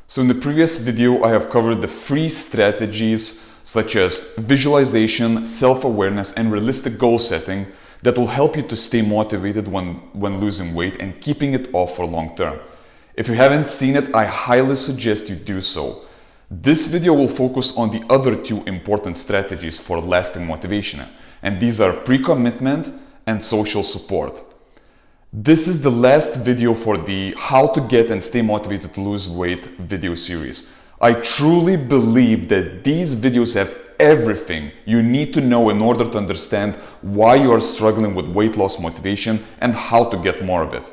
So in the previous video, I have covered the free strategies such as visualization, self-awareness, and realistic goal setting that will help you to stay motivated when losing weight and keeping it off for long term. If you haven't seen it, I highly suggest you do so. This video will focus on the other two important strategies for lasting motivation, and these are pre-commitment and social support. This is the last video for the How to Get and Stay Motivated to Lose Weight video series. I truly believe that these videos have everything you need to know in order to understand why you are struggling with weight loss motivation and how to get more of it.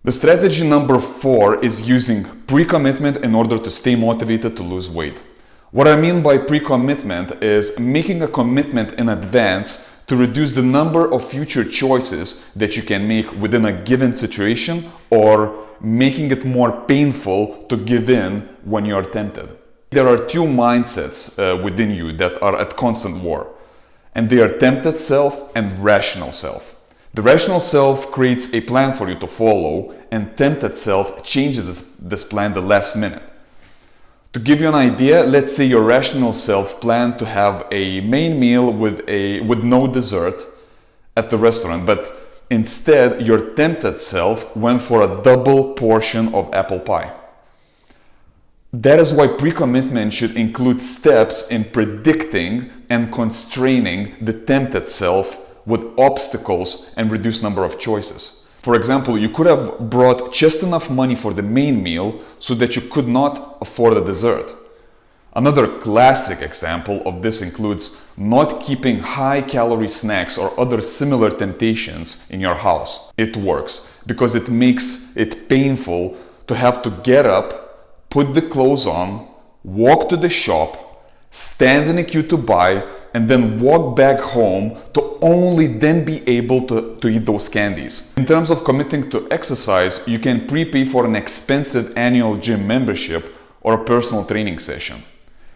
The strategy number 4 is using pre-commitment in order to stay motivated to lose weight. What I mean by pre-commitment is making a commitment in advance to reduce the number of future choices that you can make within a given situation, or making it more painful to give in when you are tempted. There are two mindsets within you that are at constant war, and they are tempted self and rational self. The rational self creates a plan for you to follow, and tempted self changes this plan the last minute. To give you an idea, let's say your rational self planned to have a main meal with no dessert at the restaurant, but instead your tempted self went for a double portion of apple pie. That is why pre-commitment should include steps in predicting and constraining the tempted self with obstacles and reduced number of choices. For example, you could have brought just enough money for the main meal so that you could not afford a dessert. Another classic example of this includes not keeping high-calorie snacks or other similar temptations in your house. It works because it makes it painful to have to get up, put the clothes on, walk to the shop, stand in a queue to buy, and then walk back home to only then be able to eat those candies. In terms of committing to exercise, you can prepay for an expensive annual gym membership or a personal training session.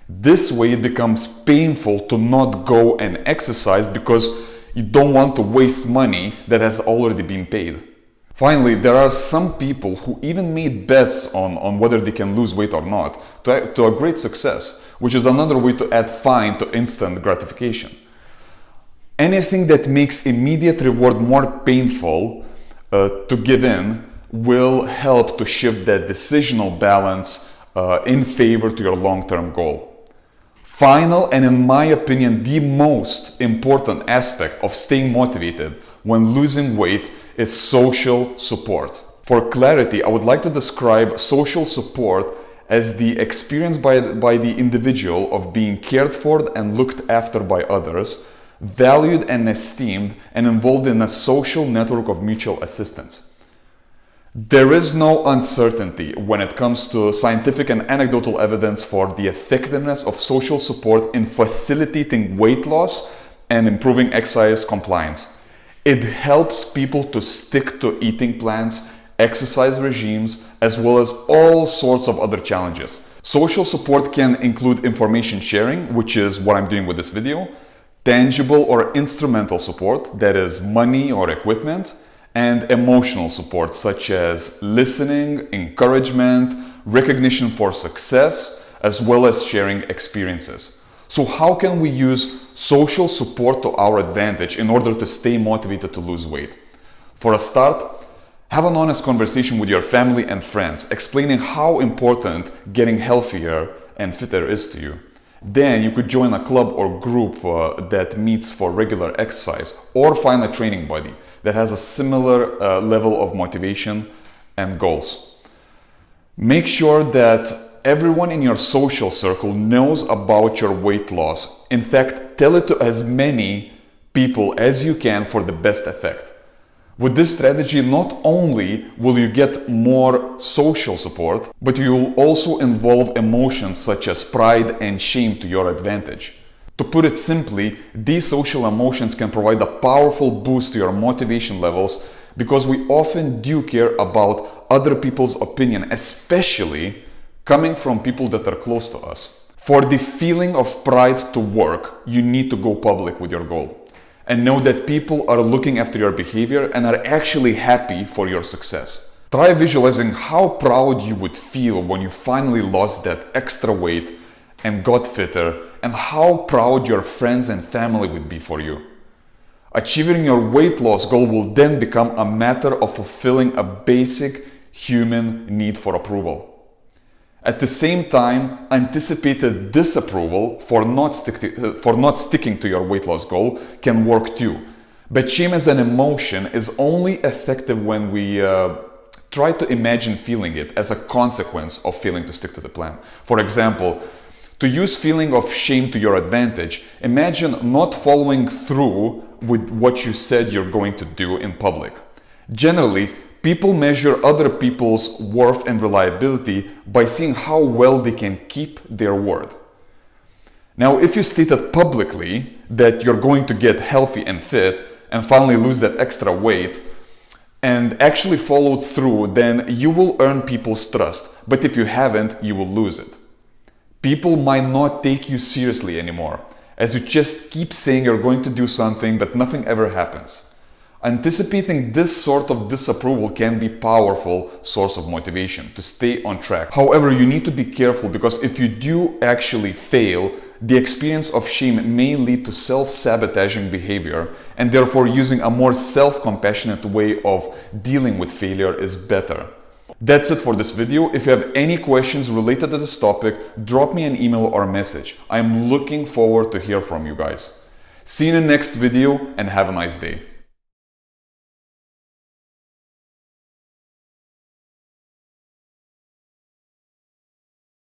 This way it becomes painful to not go and exercise because you don't want to waste money that has already been paid. Finally, there are some people who even made bets on whether they can lose weight or not to a great success, which is another way to add fine to instant gratification. Anything that makes immediate reward more painful to give in will help to shift that decisional balance in favor to your long-term goal. Final, and in my opinion, the most important aspect of staying motivated when losing weight is social support. For clarity, I would like to describe social support as the experience by the individual of being cared for and looked after by others, valued and esteemed, and involved in a social network of mutual assistance. There is no uncertainty when it comes to scientific and anecdotal evidence for the effectiveness of social support in facilitating weight loss and improving exercise compliance. It helps people to stick to eating plans, exercise regimes, as well as all sorts of other challenges. Social support can include information sharing, which is what I'm doing with this video, tangible or instrumental support, that is money or equipment, and emotional support such as listening, encouragement, recognition for success, as well as sharing experiences. So how can we use social support to our advantage in order to stay motivated to lose weight? For a start, have an honest conversation with your family and friends, explaining how important getting healthier and fitter is to you. Then you could join a club or group that meets for regular exercise, or find a training buddy that has a similar level of motivation and goals. Make sure that everyone in your social circle knows about your weight loss. In fact, tell it to as many people as you can for the best effect. With this strategy, not only will you get more social support, but you will also involve emotions such as pride and shame to your advantage. To put it simply, these social emotions can provide a powerful boost to your motivation levels because we often do care about other people's opinion, especially coming from people that are close to us. For the feeling of pride to work, you need to go public with your goal. and know that people are looking after your behavior and are actually happy for your success. Try visualizing how proud you would feel when you finally lost that extra weight and got fitter, and how proud your friends and family would be for you. Achieving your weight loss goal will then become a matter of fulfilling a basic human need for approval. At the same time, anticipated disapproval for not sticking to your weight loss goal can work too. But shame as an emotion is only effective when we try to imagine feeling it as a consequence of failing to stick to the plan. For example, to use feeling of shame to your advantage, imagine not following through with what you said you're going to do in public. Generally, people measure other people's worth and reliability by seeing how well they can keep their word. Now, if you stated publicly that you're going to get healthy and fit and finally lose that extra weight and actually followed through, then you will earn people's trust. But if you haven't, you will lose it. People might not take you seriously anymore, as you just keep saying you're going to do something, but nothing ever happens. Anticipating this sort of disapproval can be a powerful source of motivation to stay on track. However, you need to be careful, because if you do actually fail, the experience of shame may lead to self-sabotaging behavior, and therefore using a more self-compassionate way of dealing with failure is better. That's it for this video. If you have any questions related to this topic, drop me an email or message. I'm looking forward to hear from you guys. See you in the next video and have a nice day.